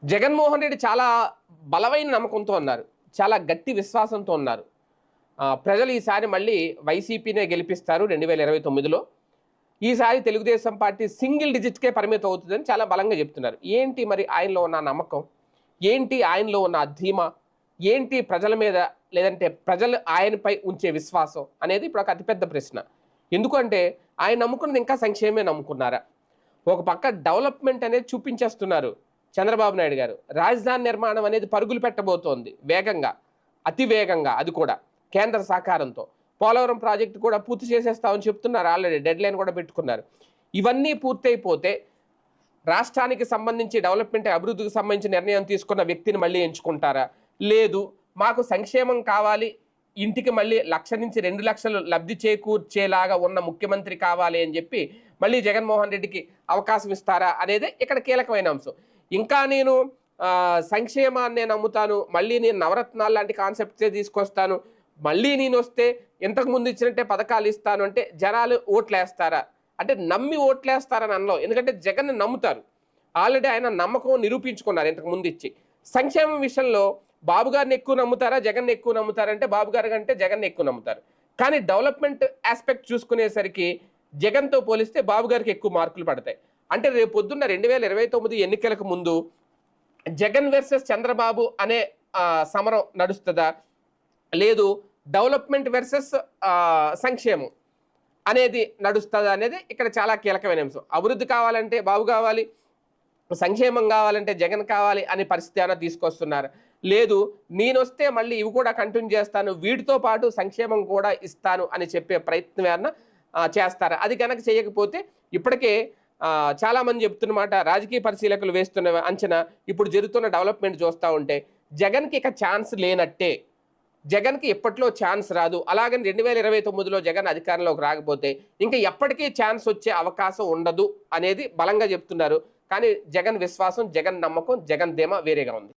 జగన్మోహన్ రెడ్డి చాలా బలమైన నమ్మకంతో ఉన్నారు. చాలా గట్టి విశ్వాసంతో ఉన్నారు. ప్రజలు ఈసారి మళ్ళీ వైసీపీనే గెలిపిస్తారు 2029లో. ఈసారి తెలుగుదేశం పార్టీ సింగిల్ డిజిట్‌కే పరిమితం అవుతుందని చాలా బలంగా చెప్తున్నారు. ఏంటి మరి ఆయనలో ఉన్న నమ్మకం? ఏంటి ఆయనలో ఉన్న ధీమా? ఏంటి ప్రజల మీద లేదంటే ప్రజలు ఆయనపై ఉంచే విశ్వాసం అనేది ఇప్పుడు ఒక అతిపెద్ద ప్రశ్న. ఎందుకంటే ఆయన నమ్ముకున్నది ఇంకా సంక్షేమమే నమ్ముకున్నారా? ఒక పక్క డెవలప్‌మెంట్ అనేది చూపించేస్తున్నారు చంద్రబాబు నాయుడు గారు. రాజధాని నిర్మాణం అనేది పరుగులు పెట్టబోతోంది వేగంగా, అతి వేగంగా, అది కూడా కేంద్ర సహకారంతో. పోలవరం ప్రాజెక్టు కూడా పూర్తి చేసేస్తామని చెప్తున్నారు. ఆల్రెడీ డెడ్ లైన్ కూడా పెట్టుకున్నారు. ఇవన్నీ పూర్తయిపోతే రాష్ట్రానికి సంబంధించి డెవలప్మెంట్ అభివృద్ధికి సంబంధించి నిర్ణయం తీసుకున్న వ్యక్తిని మళ్ళీ ఎంచుకుంటారా? లేదు, మాకు సంక్షేమం కావాలి, ఇంటికి మళ్ళీ 1,00,000 నుంచి 2,00,000 లబ్ధి చేకూర్చేలాగా ఉన్న ముఖ్యమంత్రి కావాలి అని చెప్పి మళ్ళీ జగన్మోహన్ రెడ్డికి అవకాశం ఇస్తారా అనేది ఇక్కడ కీలకమైన అంశం. ఇంకా నేను సంక్షేమాన్ని నమ్ముతాను, మళ్ళీ నేను నవరత్నాలు లాంటి కాన్సెప్ట్సే తీసుకొస్తాను, మళ్ళీ నేను వస్తే ఇంతకుముందు ఇచ్చినట్టే పథకాలు ఇస్తాను అంటే జనాలు ఓట్లేస్తారా? అంటే నమ్మి ఓట్లేస్తారని అనలో. ఎందుకంటే జగన్ని నమ్ముతారు. ఆల్రెడీ ఆయన నమ్మకం నిరూపించుకున్నారు ఇంతకు ముందు ఇచ్చి. సంక్షేమం విషయంలో బాబు గారిని ఎక్కువ నమ్ముతారా, జగన్ని ఎక్కువ నమ్ముతారంటే బాబు గారి కంటే జగన్ని ఎక్కువ నమ్ముతారు. కానీ డెవలప్మెంట్ ఆస్పెక్ట్ చూసుకునేసరికి జగన్తో పోలిస్తే బాబు గారికి ఎక్కువ మార్కులు పడతాయి. అంటే రేపు పొద్దున్న 2029 ఎన్నికలకు ముందు జగన్ వర్సెస్ చంద్రబాబు అనే సమరం నడుస్తుందా, లేదు డెవలప్మెంట్ వర్సెస్ సంక్షేమం అనేది నడుస్తుందా అనేది ఇక్కడ చాలా కీలకమైన అంశం. అభివృద్ధి కావాలంటే బాబు కావాలి, సంక్షేమం కావాలంటే జగన్ కావాలి అనే పరిస్థితి ఏమైనా తీసుకొస్తున్నారు. లేదు, నేనొస్తే మళ్ళీ ఇవి కూడా కంటిన్యూ చేస్తాను, వీటితో పాటు సంక్షేమం కూడా ఇస్తాను అని చెప్పే ప్రయత్నం ఏమన్నా చేస్తారు. అది కనుక చేయకపోతే ఇప్పటికే చాలామంది చెప్తున్నమాట, రాజకీయ పరిశీలకులు వేస్తున్న అంచనా ఇప్పుడు జరుగుతున్న డెవలప్మెంట్ చూస్తూ ఉంటే జగన్కి ఇక ఛాన్స్ లేనట్టే. జగన్కి ఎప్పట్లో ఛాన్స్ రాదు. అలాగని 2029లో జగన్ అధికారంలోకి రాకపోతే ఇంకా ఎప్పటికీ ఛాన్స్ వచ్చే అవకాశం ఉండదు అనేది బలంగా చెప్తున్నారు. కానీ జగన్ విశ్వాసం, జగన్ నమ్మకం, జగన్ ధీమా వేరేగా ఉంది.